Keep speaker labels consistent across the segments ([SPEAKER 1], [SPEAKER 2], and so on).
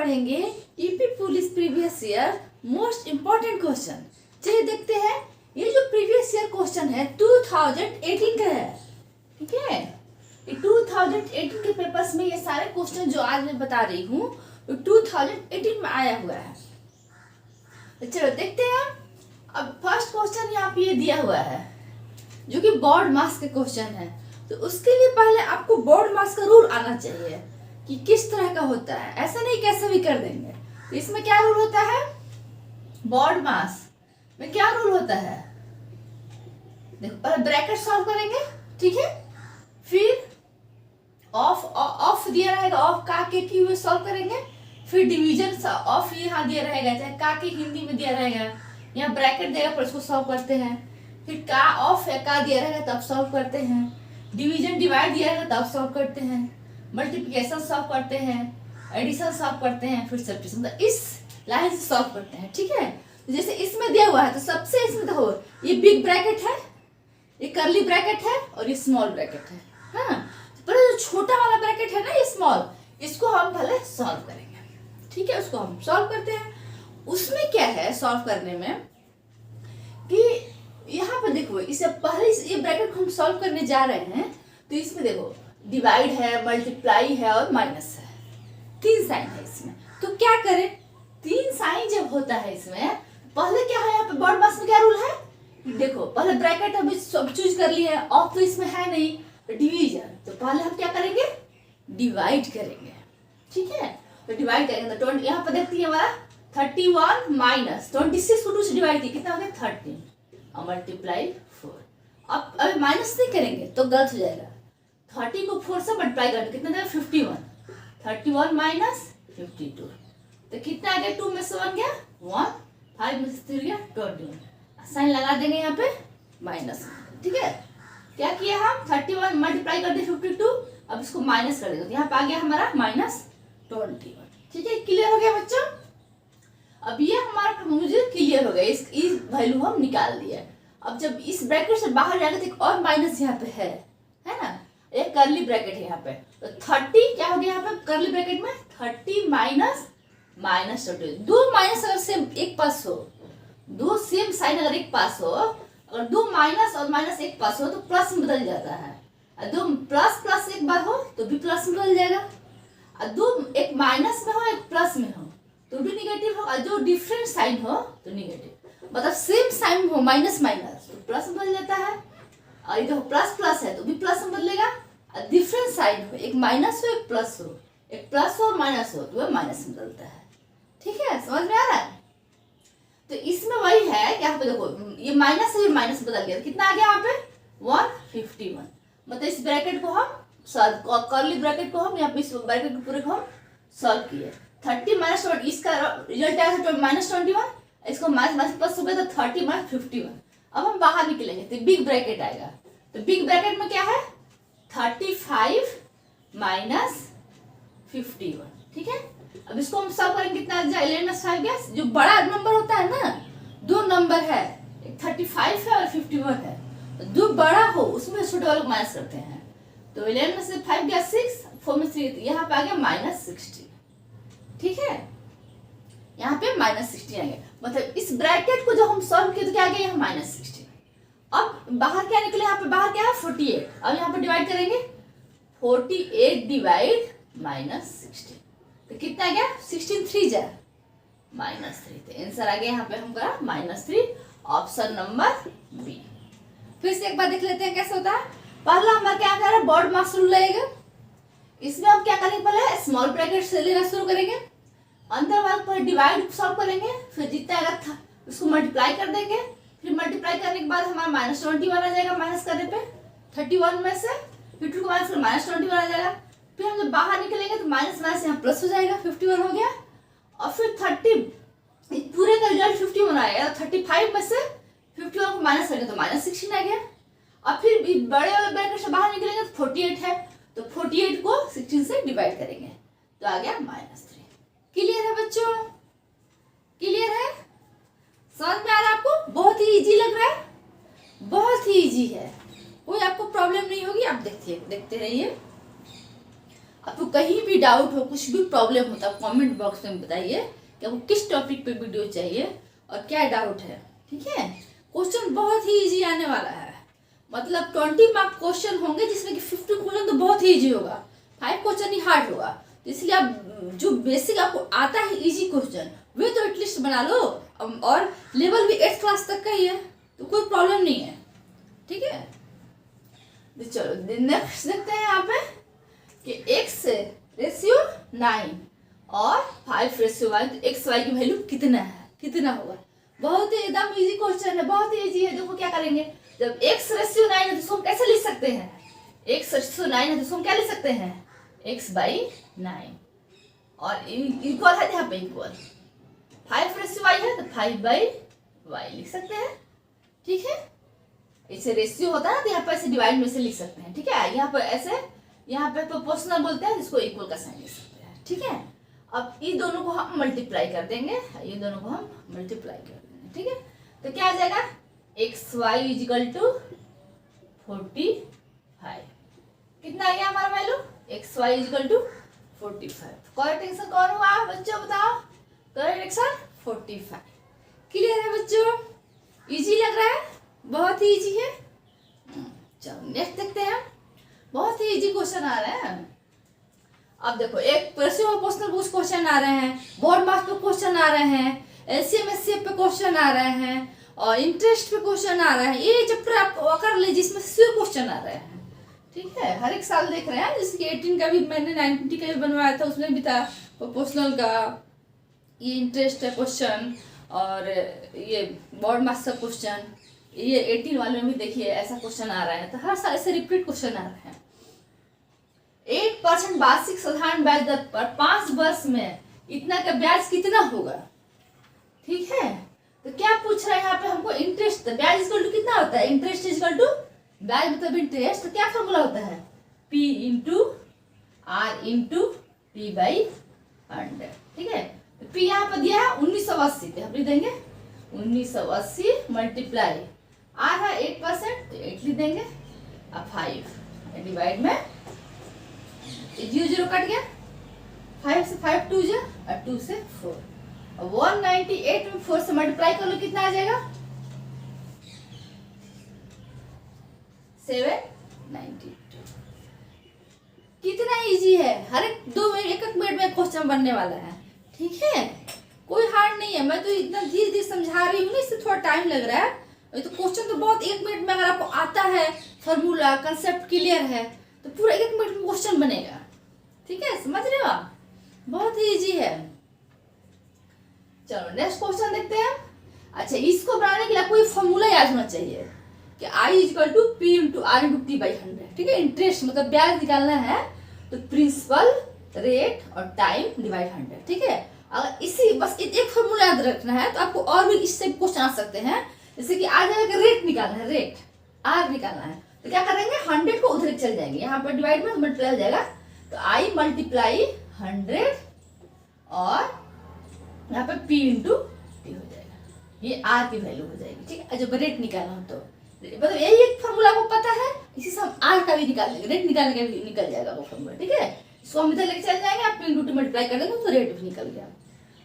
[SPEAKER 1] पढ़ेंगे UP police previous year most important question. चलिए देखते हैं। ये जो प्रीवियस ईयर क्वेश्चन है 2018 का है, ठीक है। ये 2018 के पेपर्स में ये सारे क्वेश्चन जो आज मैं बता रही हूँ तो 2018 में आया हुआ है। तो चलो देखते हैं। अब फर्स्ट क्वेश्चन यहाँ पे ये दिया हुआ है जो कि बोर्ड मार्क्स के क्वेश्चन है। तो उसके लिए पहले आपको बोर्ड मार्क्स का रूल आना चाहिए कि किस तरह का होता है, ऐसा नहीं कैसे भी कर देंगे। तो इसमें क्या रूल होता है, बोर्ड मार्क्स में क्या रूल होता है, देखो पहले ब्रैकेट सॉल्व करेंगे, ठीक है। फिर ऑफ दिया रहेगा, ऑफ का के की हुए सॉल्व करेंगे। फिर डिवीजन ऑफ यहाँ दिया रहेगा, चाहे का के हिंदी में दिया रहेगा, यहाँ ब्रैकेट देगा पर उसको सॉल्व करते हैं। फिर का ऑफ या का दिया रहेगा तब सॉल्व करते हैं। डिवीजन डिवाइड दिया रहेगा तब सॉल्व करते हैं। मल्टीप्लिकेशन सॉल्व करते हैं, एडिशन सॉल्व करते हैं, फिर सब्ट्रैक्शन। तो इस लाइन से सॉल्व करते हैं, ठीक है। तो जैसे इसमें दिया हुआ है तो सबसे इसमें देखो ये बिग ब्रैकेट है, ये कर्ली ब्रैकेट है और ये स्मॉल ब्रैकेट है। हाँ, तो पहले जो छोटा वाला ब्रैकेट है ना ये स्मॉल, इसको हम पहले सॉल्व करेंगे, ठीक है। उसको हम सॉल्व करते हैं। उसमें क्या है सॉल्व करने में कि यहाँ पर देखो इससे पहले ये ब्रैकेट को हम सॉल्व करने जा रहे हैं तो इसमें देखो डिवाइड है, मल्टीप्लाई है और माइनस है, तीन साइन है इसमें। तो क्या करें, तीन साइन जब होता है इसमें पहले क्या है, यहाँ पे बोर्ड मार्क्स में क्या रूल है, देखो पहले ब्रैकेट अभी सब चूज कर लिए हैं, ऑफ तो इसमें है नहीं, तो डिवीजन। तो पहले हम क्या करेंगे, डिवाइड करेंगे, ठीक है। तो डिवाइड करेंगे तो यहाँ पर देखती है हमारा 31 माइनस 26 को 2 से डिवाइड किया कितना हो गया 13 और मल्टीप्लाई 4। अब अभी माइनस नहीं करेंगे तो गलत हो जाएगा। 30 को 4 से मल्टीप्लाई करके कितना देगा 51, 31 माइनस 52 तो कितना आ गया, 2 में से 1 गया 1, 5 में से 3 गया 21। साइन लगा देंगे यहाँ पे माइनस, ठीक है। क्या किया हम 31 मल्टीप्लाई कर दे 52, अब इसको माइनस कर देंगे तो यहाँ पे आ गया हमारा माइनस 21, ठीक है। क्लियर हो गया बच्चों। अब ये हमारा मुझे क्लियर हो गया, इस वैल्यू हम निकाल दिया। अब जब इस ब्रैकेट से बाहर जाएगा तो एक और माइनस यहाँ पे है ना, एक कर्ली ब्रैकेट है यहाँ पे। तो 30 क्या हो गया यहाँ पे कर्ली ब्रैकेट में 30 माइनस माइनस 20। दो माइनस अगर सेम एक पास हो, दो सेम साइन अगर एक पास हो, अगर दो माइनस और माइनस एक पास हो तो प्लस में बदल जाता है। और दो प्लस प्लस एक बार हो तो भी प्लस में बदल जाएगा। और दो एक माइनस में हो एक प्लस में हो तो भी निगेटिव हो, और जो डिफरेंट साइन हो तो निगेटिव। मतलब सेम साइन हो माइनस माइनस तो प्लस में बदल जाता है, और इधर प्लस प्लस है तो भी प्लस में बदलेगा। और डिफरेंट साइन हो, एक माइनस हो एक प्लस हो, एक प्लस हो और माइनस हो तो वह माइनस में बदलता है, ठीक है। समझ में आ रहा है। तो इसमें वही है कि यहाँ पे देखो ये माइनस से माइनस बदल गया, कितना आ गया यहाँ पे 151। मतलब इस ब्रैकेट को हम कर्ली ब्रैकेट को हम यहाँ पे इस ब्रैकेट को पूरे को हम सॉल्व किए। 30 माइनस 20, इसका रिजल्ट आया था माइनस 21, इसको माइनस माइनस प्लस हो गया तो 30 माइनस 51। अब हम बाहर निकलेंगे तो बिग ब्रैकेट आएगा। तो बिग ब्रैकेट में क्या है 35 माइनस 51, ठीक है। अब इसको हम सॉल्व करेंगे कितना आ जाए 11 गया। जो बड़ा नंबर होता है ना, दो नंबर है, एक 35 है और 51 है, तो जो बड़ा हो उसमें छोटे वाले को माइनस करते हैं। तो 11 में से 5 गया 6, 4 में 3, यहाँ पे आ गया माइनस 60, ठीक है। यहाँ पे माइनस 60 आ गया। मतलब इस ब्रैकेट को जो हम सॉल्व किए तो क्या आ गया यहाँ माइनस 60। अब बाहर क्या निकले, यहाँ पे बाहर क्या है 48। अब यहाँ पे डिवाइड करेंगे 48 डिवाइड माइनस 60 तो कितना आ गया 16 3 जा माइनस 3। तो आंसर आ गया यहाँ पे हम करा माइनस 3, ऑप्शन नंबर बी। फिर से एक बार देख लेते हैं कैसे होता है। पहला हमारा क्या कर रहा है बोर्ड मार्क्स रूल लगेगा। इसमें हम क्या करेंगे, पहले स्मॉल ब्रैकेट से लेना शुरू करेंगे, अंदर वाले पर डिवाइड सॉल्व करेंगे, फिर जितना अगर था उसको मल्टीप्लाई कर देंगे। फिर मल्टीप्लाई करने के बाद हमारा माइनस 21 आ जाएगा, माइनस करने पे 31 में से 52 को माइनस कर माइनस 21 आ जाएगा। फिर हम जब बाहर निकलेंगे तो माइनस माइनस यहाँ प्लस हो जाएगा, 51 हो गया। और फिर 30 पूरे का रिजल्ट 51 आएगा। 35 में से 51 को माइनस करेंगे तो माइनस 16 आ गया। और फिर बड़े वाले ब्रैकेट से बाहर निकलेंगे तो 48 है, तो 48 को 16 से डिवाइड करेंगे तो आ गया माइनस 3। क्लियर है बच्चों, क्लियर है, समझ में आ रहा है आपको। बहुत ही इजी लग रहा है, बहुत ही इजी है, कोई आपको प्रॉब्लम नहीं होगी। आप देखते रहिए। आपको कहीं भी डाउट हो, कुछ भी प्रॉब्लम हो तो आप कमेंट बॉक्स में बताइए कि आपको किस टॉपिक पे वीडियो चाहिए और क्या डाउट है। ठीक है, क्वेश्चन बहुत ही इजी आने वाला है, मतलब 20 मार्क क्वेश्चन होंगे जिसमें कि 50 क्वेश्चन तो बहुत ही इजी होगा, 5 क्वेश्चन ही हार्ड होगा। तो इसलिए आप जो बेसिक आपको आता है इजी क्वेश्चन वे तो एटलीस्ट बना लो, और लेवल भी 8th क्लास तक का ही है तो कोई प्रॉब्लम नहीं है। ठीक है, तो चलो नेक्स्ट देखते हैं यहाँ पे कि x रेशियो 9 और 5 रेशियो y, तो एक्स वाई की वैल्यू कितना है, कितना होगा। बहुत ही एकदम इजी क्वेश्चन है, बहुत ही इजी है। देखो क्या करेंगे, जब x रेशियो 9 है तो इसको हम कैसे लिख सकते हैं, x रेशियो 9 है तो इसको हम क्या लिख सकते हैं, x/9, और इक्वल है यहाँ पे इक्वल। 5 रेशियो y है तो 5/y लिख सकते हैं। ठीक है, इसे रेशियो होता है ना तो यहाँ पर ऐसे डिवाइड में से लिख सकते हैं। ठीक है, यहाँ पर ऐसे, यहाँ पे प्रोपोर्शनल बोलते हैं जिसको इक्वल का साइन लिख सकते हैं। ठीक है, अब ये दोनों को हम मल्टीप्लाई कर देंगे, ये दोनों को हम मल्टीप्लाई कर देंगे। ठीक है, तो क्या आ जाएगा, xy = 45। कितना आ गया हमारा वैल्यू, xy = 45। करेक्ट आंसर कौन हुआ बच्चों, बताओ। Correct answer 45। क्लियर है बच्चों, इजी लग रहा है, बहुत ही इजी है। चलो नेक्स्ट देखते हैं, बहुत ही इजी क्वेश्चन आ रहे हैं। अब देखो, एक पर्सनल कुछ क्वेश्चन आ रहे हैं, बोर्ड मार्क्स पे क्वेश्चन आ रहे हैं, एलसीएम एचसीएफ पे क्वेश्चन आ रहे हैं, और इंटरेस्ट पे क्वेश्चन आ रहे हैं। ये चैप्टर आप कर ले जिसमें सिर्फ क्वेश्चन आ रहे हैं। ठीक है, हर एक साल देख रहे हैं, जैसे कि 18 का भी मैंने 90 का भी बनवाया था, उसमें भी था प्रोपोर्शनल का, ये इंटरेस्ट है क्वेश्चन, और ये बोर्ड मार्क्स का क्वेश्चन, ये 18 वाले में भी देखिए ऐसा क्वेश्चन आ रहा है। तो हर साल ऐसे रिपीट क्वेश्चन आ रहे हैं। 8% वार्षिक साधारण ब्याज दर पर 5 वर्ष में इतना का ब्याज कितना होगा। ठीक है, तो क्या पूछ रहा है यहाँ पे हमको, इंटरेस्ट ब्याज इक्वल टू कितना होता है, इंटरेस्ट इक्वल टू ब्याज मतलब इंटरेस्ट, तो क्या फॉर्मूला होता है, P × R × P/100। ठीक है, तो P यहाँ पर दिया है 1980, तो हम लिख देंगे 1980 मल्टीप्लाई R है 8%, तो 8 लिख देंगे, अब 5 डिवाइड में 0 कट गया, 5 से 5 2 जा, और 2 से 4, 198 में 4 से मल्टीप्लाई कर लो, कितना आ जाएगा, 792। कितना इजी है, हर एक 2 मिनट 1 मिनट में क्वेश्चन बनने वाला है। ठीक है, कोई हार्ड नहीं है, मैं तो इतना धीरे धीरे समझा रही हूँ, इससे थोड़ा टाइम लग रहा है। तो क्वेश्चन तो बहुत 1 मिनट में अगर आपको आता है, फॉर्मूला कंसेप्ट क्लियर है, तो पूरा 1 मिनट में क्वेश्चन बनेगा। ठीक है, समझ रहे हो आप, बहुत ही इजी है। चलो नेक्स्ट क्वेश्चन देखते हैं। अच्छा, इसको बनाने के लिए कोई फॉर्मूला याद होना चाहिए कि I = P × R × T/100। ठीक है, इंटरेस्ट मतलब ब्याज निकालना है, तो प्रिंसिपल, रेट और टाइम डिवाइड 100। ठीक है, अगर इसी बस एक फॉर्मूला याद रखना है तो आपको और भी इससे क्वेश्चन आ सकते हैं। जैसे कि आ जाएगा रेट निकालना है, रेट R निकालना है, तो क्या करेंगे, 100 को उधर चल जाएंगे, यहाँ पर डिवाइड में मल्टीप्लाई हो जाएगा, तो I × 100 और यहाँ पे P × T हो जाएगा, ये R की वैल्यू हो जाएगी। ठीक है, जब रेट निकालना हो तो मतलब यही एक फॉर्मूला आपको पता है, इसी से हम R का भी निकाल लेंगे, रेट निकालने का भी निकल जाएगा वो फॉर्मूला। ठीक है, इसको हम इधर लेके चल जाएंगे, आप P × T मल्टीप्लाई कर देंगे तो रेट भी निकल गया।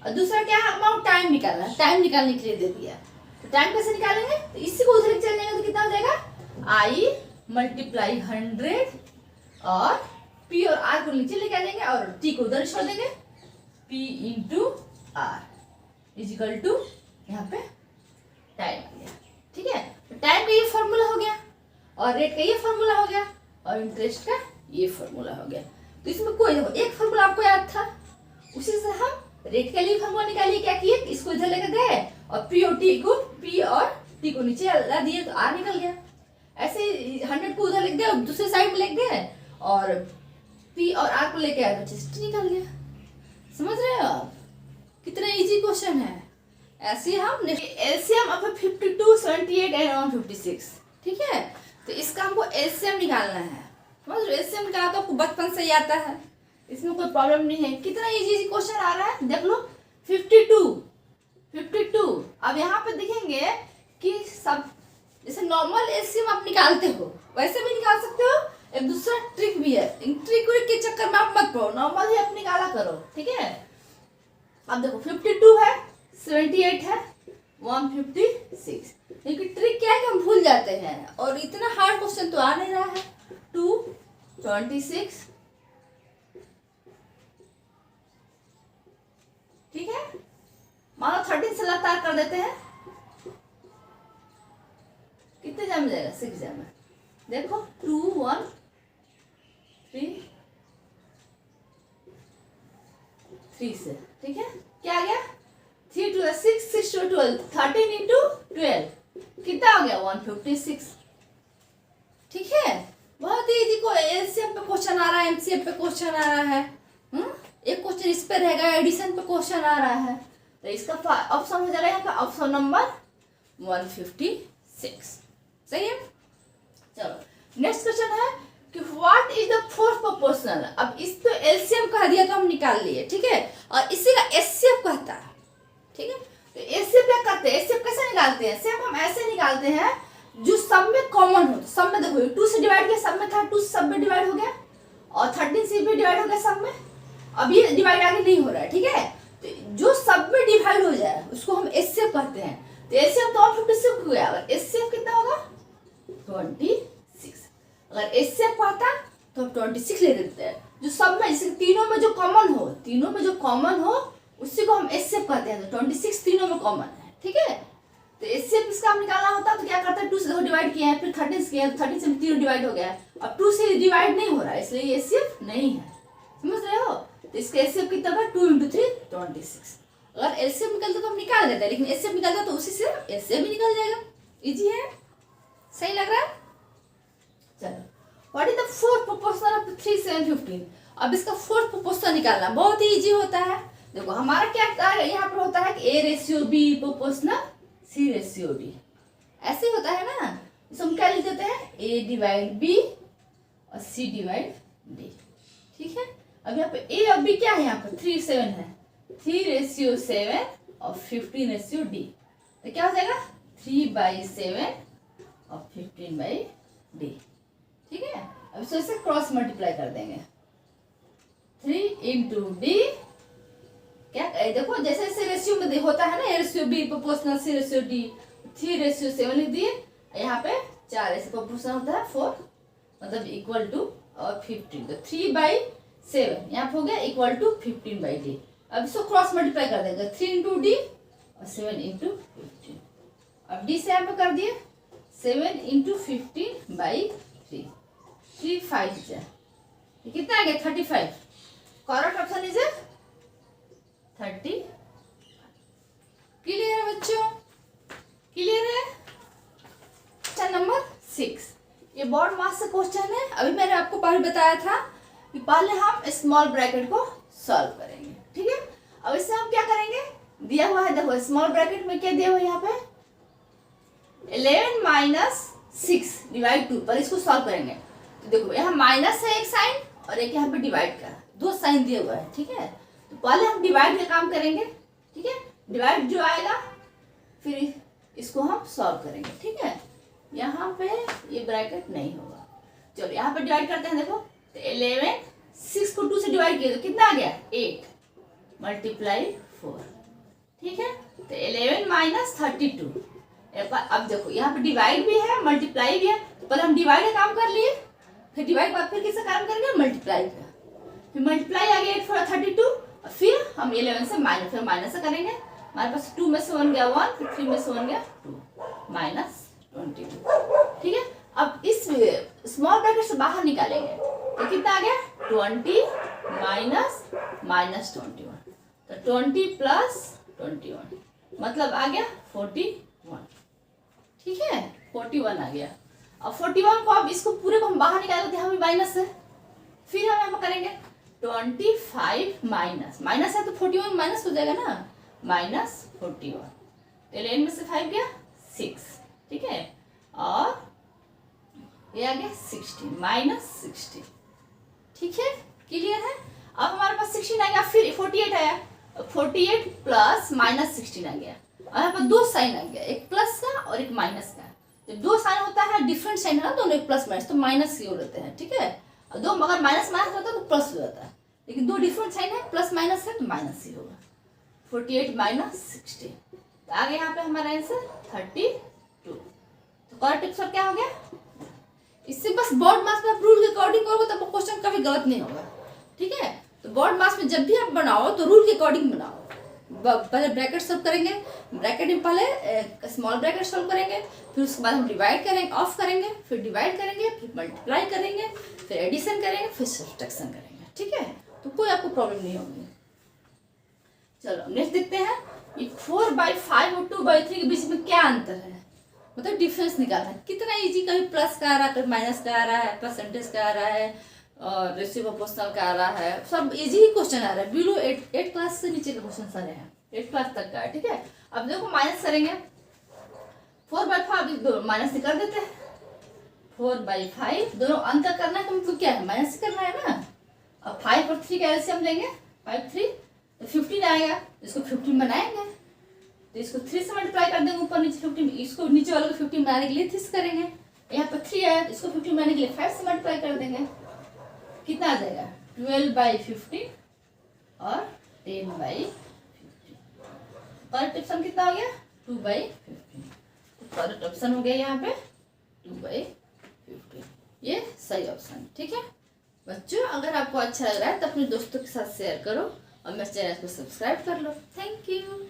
[SPEAKER 1] और दूसरा क्या है, अमाउंट टाइम निकालना है, टाइम निकालने के लिए दे दिया, तो टाइम कैसे निकालेंगे, तो इसी को उधर चल जाएंगे तो कितना हो जाएगा, I × 100 और P और R को नीचे लेके आ जाएंगे और T को उधर छोड़ देंगे, P × R = यहाँ पे टाइम आ गया। ठीक है, तो टाइम का ये फॉर्मूला हो गया, और रेट का ये फॉर्मूला हो गया, और इंटरेस्ट का ये फॉर्मूला हो गया। तो इसमें कोई देखो एक फॉर्मूला आपको याद था, उसी से हम रेट के लिए फॉर्मूला निकालिए, क्या किए, इसको इधर लेकर गए और P और T को नीचे ला दिए तो R निकल गया। ऐसे 100 को उधर लिख गए, दूसरे साइड में लिख गए, और P और R को लेके आए तो T निकल गया। समझ रहे हो आप, कितना इजी क्वेश्चन है। ऐसे हम एलसीएम अब 52, 78 एंड 156। ठीक है, तो इसका हमको एलसीएम निकालना है। समझ रहे हो, एलसीएम निकालना तो आपको बचपन से ही आता है, इसमें कोई प्रॉब्लम नहीं है। कितना इजी क्वेश्चन आ रहा है, देख लो 52। अब यहाँ पे देखेंगे कि सब जैसे नॉर्मल एलसीएम आप निकालते हो वैसे भी निकाल सकते हो, एक दूसरा ट्रिक भी है, इन ट्रिक के चक्कर में आप मत पड़ो, नॉर्मल ही अपनी निकाला करो, ठीक है। अब देखो 52 है, 78 है, 156। लेकिन ट्रिक क्या है कि हम भूल जाते हैं, और इतना हार्ड क्वेश्चन तो आ नहीं रहा है। 2 26, ठीक है। मानो 13 से लगातार कर देते हैं, कितने जम जाएगा? 6 जम है। देखो 2 1 3 3 से, ठीक है। क्या आ गया? 3 2 6, 6 2 12, 13 इंटू 12 कितना हो गया? 156, ठीक है। बहुत ही इजी को एलसीएम पे क्वेश्चन आ रहा है, एमसीएम पे क्वेश्चन आ रहा है, एक क्वेश्चन इस पे रहेगा, एडिशन पे क्वेश्चन आ रहा है, तो इसका ऑप्शन हो जाएगा यहाँ पे ऑप्शन नंबर 156, सही है। चलो नेक्स्ट क्वेश्चन है कि what is the fourth proportional. अब इस तो एलसीएम कह दिया तो हम निकाल लिए, ठीक है, और इसी का एचसीएफ कहता है, ठीक है। तो एचसीएफ क्या करते हैं, एचसीएफ कैसे निकालते हैं? सिर्फ हम ऐसे निकालते हैं जो सब में कॉमन हो। सब में देखो 2 से डिवाइड किया, सब में था 2 सब में डिवाइड हो गया, और 13 से भी डिवाइड हो गया सब में। अब ये डिवाइड आगे नहीं हो रहा है, ठीक है। तो जो सब में डिवाइड हो जाए उसको हम एचसीएफ कहते हैं। तो एचसीएफ तो 156 हो गया, अगर एचसीएफ कितना होगा? 26। अगर एचसीएफ आता तो हम 26 ले देते हैं। जो सब में जैसे तीनों में जो कॉमन हो, तीनों में जो कॉमन हो उसी को हम एचसीएफ कहते हैं। तो 26 तीनों में कॉमन है, ठीक है। तो एचसीएफ इसका हम निकालना होता है तो क्या करते हैं? 2 से देखो डिवाइड किया है, फिर 13 से किया है, 13 से तीनों डिवाइड हो गया है। अब 2 से डिवाइड नहीं हो रहा है, इसलिए एचसीएफ नहीं है, समझ रहे हो। तो इसका एचसीएफ कितना होगा? 2 × 3 26। अगर एलसीएम निकलता तो हम निकाल देते हैं, लेकिन एचसीएफ निकलता तो उसी से एचसीएफ भी निकल जाएगा। इजी है, सही लग रहा है। चलो what is the fourth proportional of 3 7 15। अब इसका फोर्थ प्रोपोर्शनल निकालना बहुत ही इजी होता है। देखो हमारा क्या यहाँ पर होता है कि A/B प्रोपोर्शनल C/D, ऐसे होता है ना। इसे हम क्या लिख देते हैं? A/B और C/D, ठीक है। अब यहाँ पे A और B क्या है? यहाँ पर 3 7 है, 3/7 और 15/D, तो क्या हो जाएगा? 3/7 और 15/D, ठीक है। अब इसको ऐसे क्रॉस मल्टीप्लाई कर देंगे, 3 × D। क्या देखो जैसे जैसे रेशियो में होता है ना, A/B प्रोपोर्शनल C/D, 3/7 लिख दिए। यहाँ पे 4 ऐसे प्रोपोर्शनल होता है, 4 मतलब इक्वल टू और 15, तो 3/7 यहाँ पे हो गया इक्वल टू 15/D। अब इसको क्रॉस मल्टीप्लाई कर देंगे, 3 × D और 7 × 15। अब D से यहाँ पे कर दिए 7 × 15/3, 3 5 जाए, कितना आ गया? 35। Correct option is 30। क्लियर है बच्चों? क्लियर है। क्वेश्चन नंबर 6, ये बोर्ड मास से क्वेश्चन है। अभी मैंने आपको पहले बताया था कि पहले हम स्मॉल ब्रैकेट को सॉल्व करेंगे, ठीक है। अब इससे हम क्या करेंगे? दिया हुआ है, देखो स्मॉल ब्रैकेट में क्या दिया हुआ है यहाँ पे? 11 - 6 / 2 पर इसको सॉल्व करेंगे। तो देखो यहाँ माइनस है एक साइन और एक यहाँ पे डिवाइड का, 2 साइन दिया हुआ है, ठीक है। तो पहले हम डिवाइड का काम करेंगे, ठीक है। डिवाइड जो आएगा फिर इसको हम सॉल्व करेंगे, ठीक है। यहाँ पे ये ब्रैकेट नहीं होगा। चलो यहाँ पे डिवाइड करते हैं। देखो तो 11, 6 को 2 से डिवाइड किया तो कितना आ गया? 8 × 4, ठीक है। तो 11 - 32। अब देखो यहाँ पे डिवाइड भी है मल्टीप्लाई भी है, तो पहले हम डिवाइड का काम कर लिए, फिर डिवाइड बाद फिर किसका काम करेंगे? मल्टीप्लाई का। फिर मल्टीप्लाई आ गया 8 4 32, और फिर हम 11 से माइनस, फिर माइनस से करेंगे। हमारे पास 2 में से 1 गया 1, फिर 3 में से 1 गया 2 -22, ठीक है। अब इस स्मॉल ब्रैकेट से बाहर निकालेंगे तो कितना आ गया? 20 -21, तो 20 + 21 मतलब आ गया 41, ठीक है। 41 आ गया। अब 41 को अब इसको पूरे को हम बाहर निकालेंगे, हमें माइनस है, फिर हम यहाँ करेंगे 25 माइनस है तो 41 माइनस हो जाएगा ना, -41। तो 11 में से 5 गया 6, ठीक है। और ये आ गया 16 -16, ठीक है। क्लियर है। अब हमारे पास 16 आ गया, फिर 48 आया, 48 + -16 आ गया, और यहाँ पर 2 साइन आ गया, एक प्लस का और एक माइनस का। जब दो साइन होता है डिफरेंट साइन है ना दोनों एक प्लस माइनस तो माइनस ही हो रहते हैं, ठीक है। और दो अगर माइनस माइनस होता है तो प्लस हो जाता है, लेकिन दो डिफरेंट साइन है प्लस माइनस है तो माइनस ही होगा। 48 माइनस 60 तो आ गया यहाँ पे हमारा आंसर 32। तो करेक्ट आंसर क्या हो गया? इससे बस बोर्ड मास में आप रूल के अकॉर्डिंग करोगे तब क्वेश्चन कभी गलत नहीं होगा, ठीक है। तो बोर्ड मास में जब भी आप बनाओ तो रूल के अकॉर्डिंग बनाओ। पहले ब्रैकेट सॉल्व करेंगे, ब्रैकेट में पहले स्मॉल ब्रैकेट सॉल्व करेंगे, फिर उसके बाद हम डिवाइड करेंगे, ऑफ करेंगे, फिर डिवाइड करेंगे, फिर मल्टीप्लाई करेंगे, फिर एडिशन करेंगे, फिर सब्ट्रैक्शन करेंगे, ठीक है। तो कोई आपको प्रॉब्लम नहीं होगी। चलो नेक्स्ट देखते हैं, ये 4/5 और 2/3 के बीच में क्या अंतर है, मतलब डिफरेंस निकालना है। कितना इजी, कभी प्लस का आ रहा है, कभी माइनस का आ रहा है, परसेंटेज का आ रहा है और रेशियो प्रोपोर्शनल का आ रहा है, सब इजी ही क्वेश्चन आ रहा है। बिलो 8 क्लास से नीचे के क्वेश्चन सारे हैं, 8 क्लास तक का है, ठीक है। अब देखो माइनस करेंगे, 4/5 दोनों माइनस निकाल देते हैं। 4/5 दोनों अंतर करना है तो मतलब क्या है, माइनस करना है ना। अब 5 और 3 का एलसीएम लेंगे, 5 3 तो 15 आएगा, इसको 15 बनाएंगे तो इसको 3 से मल्टीप्लाई कर देंगे, ऊपर नीचे 15, इसको नीचे वाले को 15 बनाने के लिए 3 करेंगे। यहाँ पर 3 आया तो इसको 15 बनाने के लिए 5 से मल्टीप्लाई कर देंगे, कितना आ जाएगा 12/15 और 10/50। करेक्ट ऑप्शन कितना हो गया 2/15। तो करेक्ट ऑप्शन हो गया यहाँ पे 2/15, ये सही ऑप्शन, ठीक है। बच्चों अगर आपको अच्छा लग रहा है तो अपने दोस्तों के साथ शेयर करो और मेरे चैनल को सब्सक्राइब कर लो। Thank you.